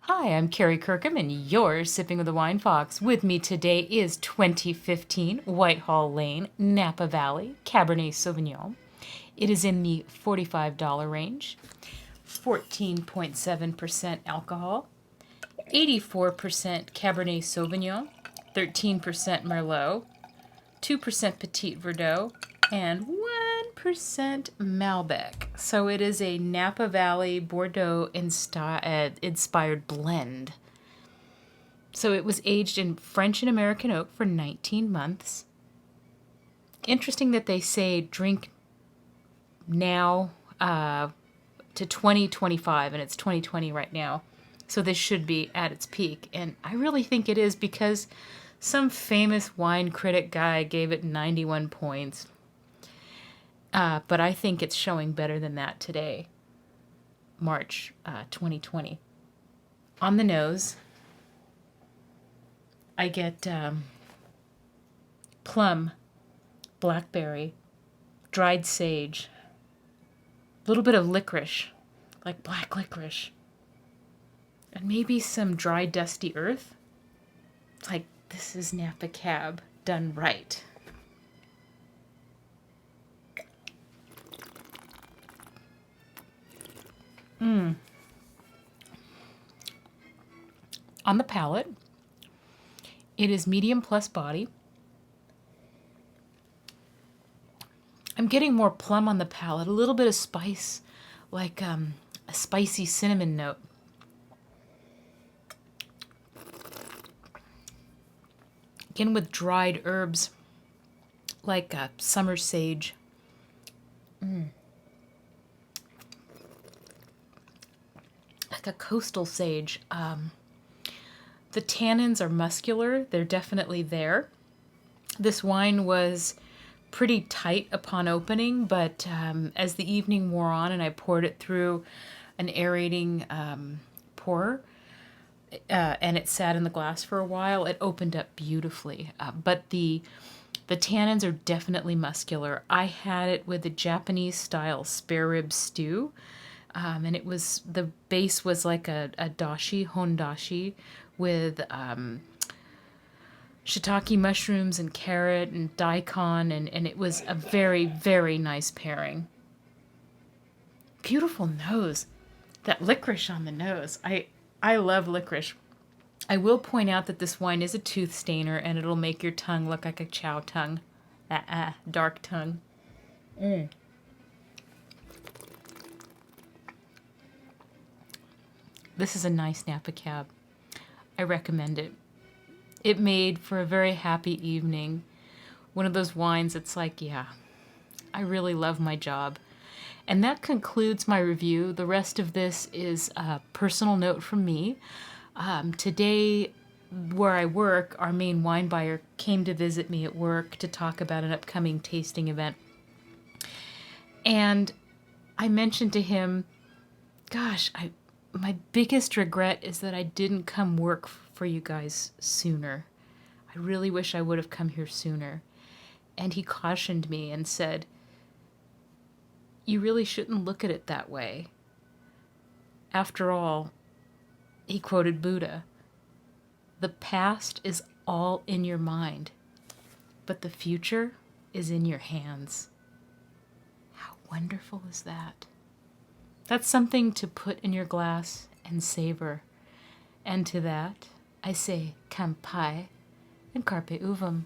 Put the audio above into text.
Hi, I'm Carrie Kirkham, and you're Sipping with the Wine Fox. With me today is 2015 Whitehall Lane, Napa Valley, Cabernet Sauvignon. It is in the $45 range, 14.7% alcohol, 84% Cabernet Sauvignon, 13% Merlot, 2% Petit Verdot, and 1% Malbec. So it is a Napa Valley Bordeaux inspired blend. So it was aged in French and American oak for 19 months. Interesting that they say drink now to 2025, and it's 2020 right now. So this should be at its peak. And I really think it is because some famous wine critic guy gave it 91 points. But I think it's showing better than that today, March 2020. On the nose, I get plum, blackberry, dried sage, a little bit of licorice, like black licorice, and maybe some dry, dusty earth. It's like, this is Napa Cab done right. On the palate, it is medium plus body. I'm getting more plum on the palate, a little bit of spice, like a spicy cinnamon note. Again, with dried herbs, like summer sage. Like a coastal sage. The tannins are muscular. They're definitely there. This wine was pretty tight upon opening, but as the evening wore on and I poured it through an aerating pour, and it sat in the glass for a while, it opened up beautifully. But the tannins are definitely muscular. I had it with a Japanese style spare rib stew. And it was, the base was like a dashi, hondashi, with shiitake mushrooms and carrot and daikon, and it was a very, very nice pairing. Beautiful nose. That licorice on the nose. I love licorice. I will point out that this wine is a tooth stainer, and it'll make your tongue look like a chow tongue. Dark tongue. This is a nice Napa Cab. I recommend it. It made for a very happy evening. One of those wines that's like, yeah, I really love my job. And that concludes my review. The rest of this is a personal note from me. Today, where I work, our main wine buyer came to visit me at work to talk about an upcoming tasting event. And I mentioned to him, gosh, my biggest regret is that I didn't come work for you guys sooner. I really wish I would have come here sooner. And he cautioned me and said, you really shouldn't look at it that way. After all, he quoted Buddha, the past is all in your mind, but the future is in your hands. How wonderful is that? That's something to put in your glass and savor. And to that, I say kampai and carpe uvum.